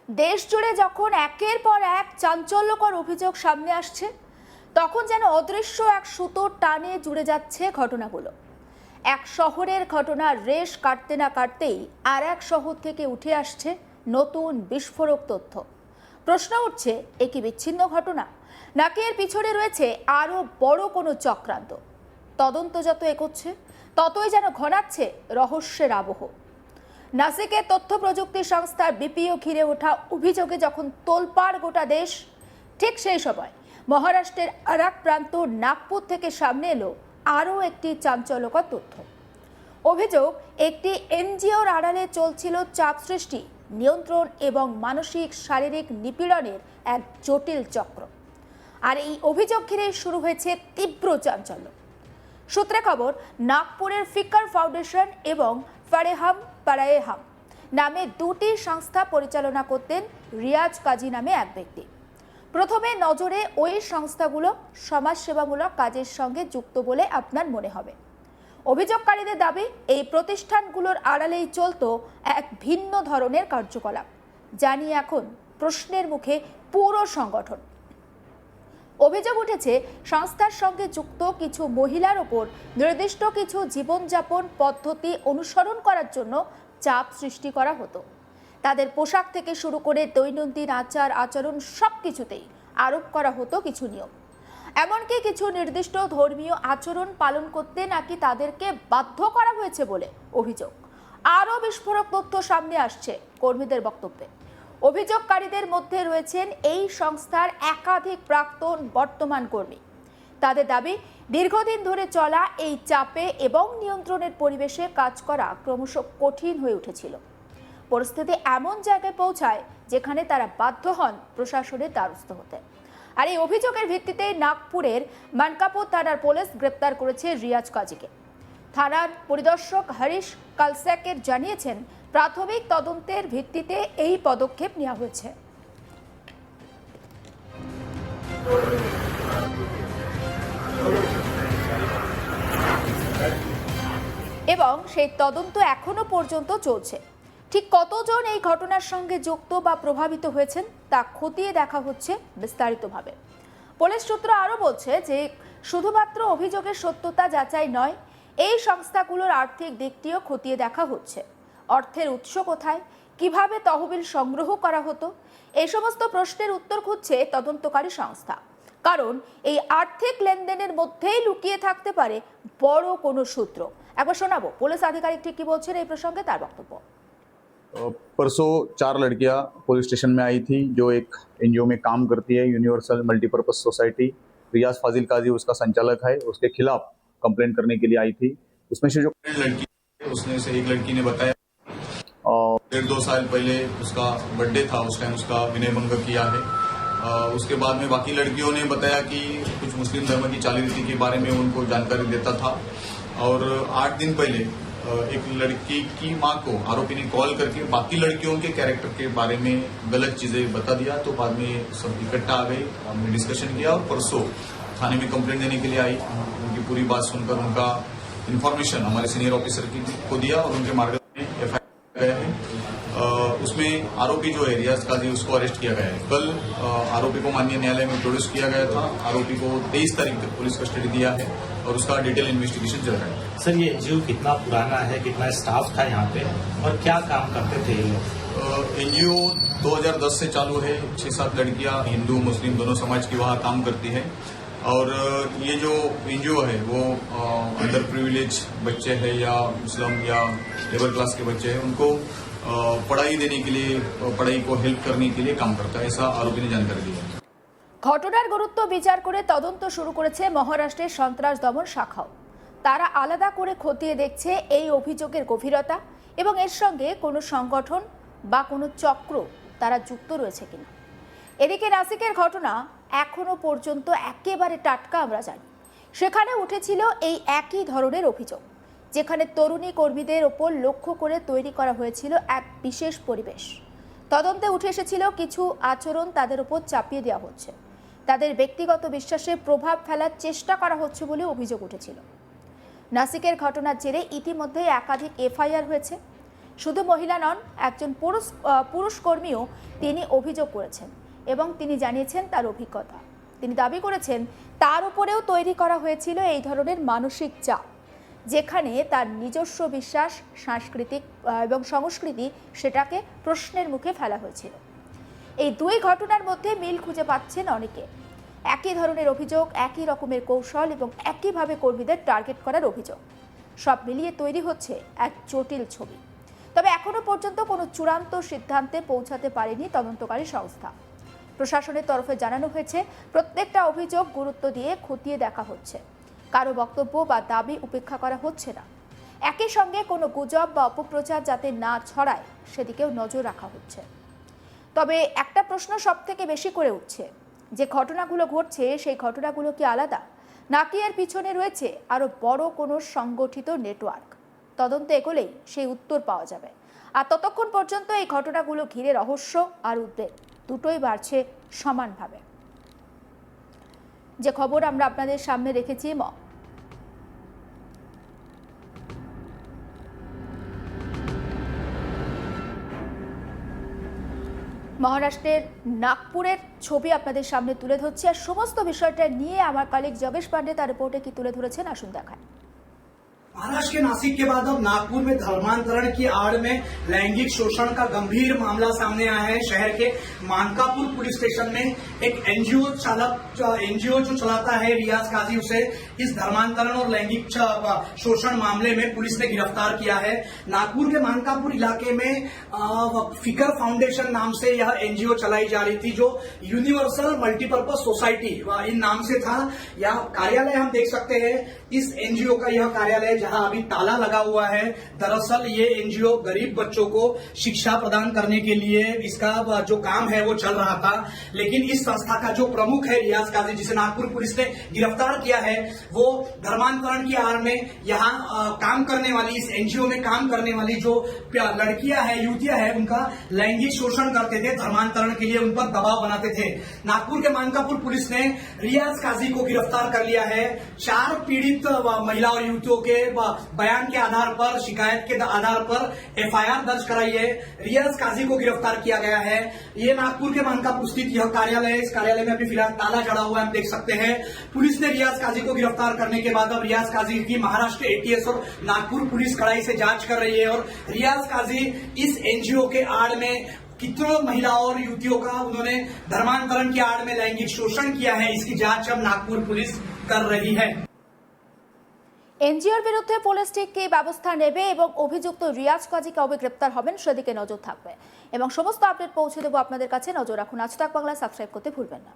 দেশ জুড়ে যখন একের পর এক চাঞ্চল্যকর অভিযোগ সামনে আসছে, তখন যেন অদৃশ্য এক সুতোর টানে জুড়ে যাচ্ছে ঘটনাগুলো। এক শহরের ঘটনা রেশ কাটতে না কাটতেই আর এক শহর থেকে উঠে আসছে নতুন বিস্ফোরক তথ্য। প্রশ্ন উঠছে, এ কি বিচ্ছিন্ন ঘটনা, নাকি এর পিছনে রয়েছে আরো বড় কোনো চক্রান্ত? তদন্ত যত এগোচ্ছে ততই যেন ঘনাচ্ছে রহস্যের আবহ। নাসিকের তথ্য প্রযুক্তি সংস্থার বিপিও ঘিরে ওঠা অভিযোগে যখন তোলপাড় গোটা দেশ, ঠিক সেই সময় মহারাষ্ট্রের আর এক প্রান্ত নাগপুর থেকে সামনে এলো আরও একটি চাঞ্চল্যকর তথ্য। অভিযোগ, একটি এনজিওর আড়ালে চলছিল চাপ সৃষ্টি, নিয়ন্ত্রণ এবং মানসিক শারীরিক নিপীড়নের এক জটিল চক্র। আর এই অভিযোগ ঘিরে শুরু হয়েছে তীব্র চাঞ্চল্য। সূত্রে খবর, নাগপুরের ফিকার ফাউন্ডেশন এবং ফারেহাম পারায়েহাম নামে দুটি সংস্থা পরিচালনা করতেন রিয়াজ কাজী নামে এক ব্যক্তি। প্রথমে নজরে ওই সংস্থাগুলো সমাজসেবামূলক কাজের সঙ্গে যুক্ত বলে আপনার মনে হবে। অভিযোগকারীদের দাবি, এই প্রতিষ্ঠানগুলোর আড়ালেই চলত এক ভিন্ন ধরনের কার্যকলাপ, যা নিয়ে এখন প্রশ্নের মুখে পুরো সংগঠন। অভিযোগ উঠেছে, সংস্থার সঙ্গে যুক্ত কিছু মহিলার ওপর নির্দিষ্ট কিছু জীবনযাপন পদ্ধতি অনুসরণ করার জন্য চাপ সৃষ্টি করা হতো। তাদের পোশাক থেকে শুরু করে দৈনন্দিন আচার আচরণ সবকিছুতেই আরোপ করা হতো কিছু নিয়ম। এমনকি কিছু নির্দিষ্ট ধর্মীয় আচরণ পালন করতে নাকি তাদেরকে বাধ্য করা হয়েছে বলে অভিযোগ। আরও বিস্ফোরক তথ্য সামনে আসছে কর্মীদের বক্তব্যে। অভিযোগকারীদের মধ্যে রয়েছেন এই সংস্থার একাধিক প্রাক্তন বর্তমান কর্মী। তাদের দাবি, দীর্ঘদিন ধরে চলা এই চাপে এবং নিয়ন্ত্রণের পরিবেশে কাজ করা ক্রমশ কঠিন হয়ে উঠেছিল। পরিস্থিতি এমন জায়গায় পৌঁছায় যেখানে তারা বাধ্য হন প্রশাসনের দ্বারস্থ হতে। আর এই অভিযোগের ভিত্তিতে নাগপুরের মানকাপুর থানার পুলিশ গ্রেপ্তার করেছে রিয়াজ কাজীকে। থানার পরিদর্শক হরিশ কালসেকের জানিয়েছেন, প্রাথমিক তদন্তের ভিত্তিতে এই পদক্ষেপ নেওয়া হয়েছে। এবং সেই তদন্ত এখনো পর্যন্ত চলছে। ঠিক কতজন এই ঘটনার সঙ্গে যুক্ত বা প্রভাবিত হয়েছেন তা খতিয়ে দেখা হচ্ছে বিস্তারিতভাবে। পুলিশ সূত্র আরও বলছে যে শুধুমাত্র অভিযোগের সত্যতা যাচাই নয়, এই সংস্থাগুলোর আর্থিক দিকটিও খতিয়ে দেখা হচ্ছে। অর্থের উৎস কোথায়, কিভাবে তহবিল সংগ্রহ করা হতো, এই সমস্ত প্রশ্নের উত্তর খুঁজছে তদন্তকারী সংস্থা। কারণ এই আর্থিক লেনদেনের মধ্যেই লুকিয়ে থাকতে পারে বড় কোনো সূত্র। একবার শোনাবো পুলিশ আধিকারিক ঠিক কি বলছেন এই প্রসঙ্গে, তার বক্তব্য। परसों 4 लड़कियां पुलिस स्टेशन में आई थी जो एक एनजीओ में काम करती है, यूनिवर्सल मल्टीपर्पज सोसाइटी। रियाज फाजिल काजी उसका संचालक है। उसके खिलाफ कंप्लेंट करने के लिए आई थी। उसमें से जो लड़की उसमें से एक लड़की ने बताया 1.5-2 साल पहले उसका बर्थडे था, उस टाइम उसका विनय भंग किया है। उसके बाद में बाकी लड़कियों ने बताया कि कुछ मुस्लिम धर्म की चाली रीति के बारे में उनको जानकारी देता था। और 8 दिन पहले एक लड़की की मां को आरोपी ने कॉल करके बाकी लड़कियों के कैरेक्टर के बारे में गलत चीजें बता दिया। तो बाद में सब इकट्ठा आ गए, हमने डिस्कशन किया और परसों थाने में कंप्लेंट देने के लिए आई। उनकी पूरी बात सुनकर उनका इन्फॉर्मेशन हमारे सीनियर ऑफिसर को दिया और उनके मार्गदर्शन में एफआईआर गया है। उसमें आरोपी जो है रियाज काजी, उसको अरेस्ट किया गया है। कल आरोपी को माननीय न्यायालय में प्रोड्यूस किया गया था। आरोपी को 23 तारीख तक पुलिस कस्टडी दिया है और उसका डिटेल इन्वेस्टिगेशन चल रहा है। सर, ये एनजीओ कितना पुराना है, कितना स्टाफ था यहाँ पे और क्या काम करते थे ये लोग? एनजीओ 2010 से चालू है। 6-7 लड़कियां हिंदू मुस्लिम दोनों समाज की वहाँ काम करती है। और ये जो एनजीओ है वो अंडर प्रिविलेज बच्चे हैं या मुस्लिम या लेबर क्लास के बच्चे हैं, उनको पढ़ाई देने के लिए, पढ़ाई को हेल्प करने के लिए काम करता है, ऐसा आरोपी ने जानकारी दी है। ঘটনার গুরুত্ব বিচার করে তদন্ত শুরু করেছে মহারাষ্ট্রের সন্ত্রাস দমন শাখাও। তারা আলাদা করে খতিয়ে দেখছে এই অভিযোগের গভীরতা এবং এর সঙ্গে কোনো সংগঠন বা কোনো চক্র তারা যুক্ত রয়েছে কিনা। এদিকে নাসিকের ঘটনা এখনো পর্যন্ত একেবারে টাটকা আমরা জানি। সেখানে উঠেছিল এই একই ধরনের অভিযোগ, যেখানে তরুণী কর্মীদের ওপর লক্ষ্য করে তৈরি করা হয়েছিল এক বিশেষ পরিবেশ। তদন্তে উঠে এসেছিল কিছু আচরণ তাদের ওপর চাপিয়ে দেওয়া হচ্ছে, তাদের ব্যক্তিগত বিশ্বাসে প্রভাব ফেলার চেষ্টা করা হচ্ছে বলে অভিযোগ উঠেছিল। নাসিকের ঘটনার জেরে ইতিমধ্যে একাধিক এফআইআর হয়েছে। শুধু মহিলা নন, একজন পুরুষ কর্মীও তিনি অভিযোগ করেছেন এবং তিনি জানিয়েছেন তার অভিজ্ঞতা। তিনি দাবি করেছেন তার উপরেও তৈরি করা হয়েছিল এই ধরনের মানসিক চাপ, যেখানে তার নিজস্ব বিশ্বাস, সাংস্কৃতিক এবং সংস্কৃতি সেটাকে প্রশ্নের মুখে ফেলা হয়েছিল। এই দুই ঘটনার মধ্যে মিল খুঁজে পাচ্ছেন অনেকে। একই ধরনের অভিযোগ, একই রকমের কৌশল এবং একইভাবে কর্মীদের টার্গেট করার অভিযোগ, সব মিলিয়ে তৈরি হচ্ছে এক জটিল ছবি। তবে এখনো পর্যন্ত কোনো চূড়ান্ত সিদ্ধান্তে পৌঁছাতে পারেনি তদন্তকারী সংস্থা। প্রশাসনের তরফে জানানো হয়েছে প্রত্যেকটা অভিযোগ গুরুত্ব দিয়ে খতিয়ে দেখা হচ্ছে, কারো বক্তব্য বা দাবি উপেক্ষা করা হচ্ছে না। একই সঙ্গে কোনো গুজব বা অপপ্রচার যাতে না ছড়ায় সেদিকেও নজর রাখা হচ্ছে। তবে একটা প্রশ্ন সব থেকে বেশি করে উঠছে, যে ঘটনাগুলো ঘটছে সেই ঘটনাগুলো কি আলাদা, নাকি এর পিছনে রয়েছে আরো বড় কোনো সংগঠিত নেটওয়ার্ক? তদন্ত এগোলেই সেই উত্তর পাওয়া যাবে। আর ততক্ষণ পর্যন্ত এই ঘটনাগুলো ঘিরে রহস্য আর উদ্বেগ দুটোই বাড়ছে সমানভাবে। যে খবর আমরা আপনাদের সামনে রেখেছি, মহারাষ্ট্রের নাগপুরের ছবি আপনাদের সামনে তুলে ধরছি। আর সমস্ত বিষয়টা নিয়ে আমার কলিগ যোগেশ পাंडे তার রিপোর্টে কি তুলে ধরেছেন আসুন দেখায়। महाराष्ट्र के नासिक के बाद अब नागपुर में धर्मांतरण की आड़ में लैंगिक शोषण का गंभीर मामला सामने आया है। शहर के मानकापुर पुलिस स्टेशन में एक एनजीओ जो चलाता है रियाज काजी, उसे इस धर्मांतरण और लैंगिक शोषण मामले में पुलिस ने गिरफ्तार किया है। नागपुर के मानकापुर इलाके में फिकर फाउंडेशन नाम से यह एनजीओ चलाई जा रही थी, जो यूनिवर्सल मल्टीपर्पज सोसाइटी इन नाम से था। यह कार्यालय हम देख सकते हैं, इस एनजीओ का यह कार्यालय जहां अभी ताला लगा हुआ है। दरअसल ये एनजीओ गरीब बच्चों को शिक्षा प्रदान करने के लिए इसका जो काम है वो चल रहा था। लेकिन इस संस्था का जो प्रमुख है रियाज काजी, जिसे नागपुर पुलिस ने गिरफ्तार किया है, वो धर्मांतरण की आड़ में यहाँ काम करने वाली, इस एनजीओ में काम करने वाली जो लड़कियां हैं, युवतियां हैं, उनका लैंगिक शोषण करते थे। धर्मांतरण के लिए उन पर दबाव बनाते थे। नागपुर के मानकापुर पुलिस ने रियाज काजी को गिरफ्तार कर लिया है। 4 पीड़ित महिला और युवतियों के बयान के आधार पर, शिकायत के आधार पर एफआईआर दर्ज कराई है। रियाज काजी को गिरफ्तार किया गया है। ये नागपुर के मानकापुर स्थित यह कार्यालय है। इस कार्यालय में अभी फिलहाल ताला चढ़ा हुआ है, हम देख सकते हैं। पुलिस ने रियाज काजी को गिरफ्तार करने के बाद अब रियाज काजी की महाराष्ट्र एटीएस और नागपुर पुलिस कड़ाई से जांच कर रही है। और रियाज काजी इस एनजीओ के आड़ में कितनों महिलाओं और युवतियों का उन्होंने धर्मांतरण की आड़ में लैंगिक शोषण किया है, इसकी जांच अब नागपुर पुलिस कर रही है। এনজিওর বিরুদ্ধে পুলিশ ঠিক কী ব্যবস্থা নেবে এবং অভিযুক্ত রিয়াজ কাজী কবে গ্রেপ্তার হবেন সেদিকে নজর থাকবে এবং সমস্ত আপডেট পৌঁছে দেবো আপনাদের কাছে। নজর রাখুন আজ তাক বাংলা, সাবস্ক্রাইব করতে ভুলবেন না।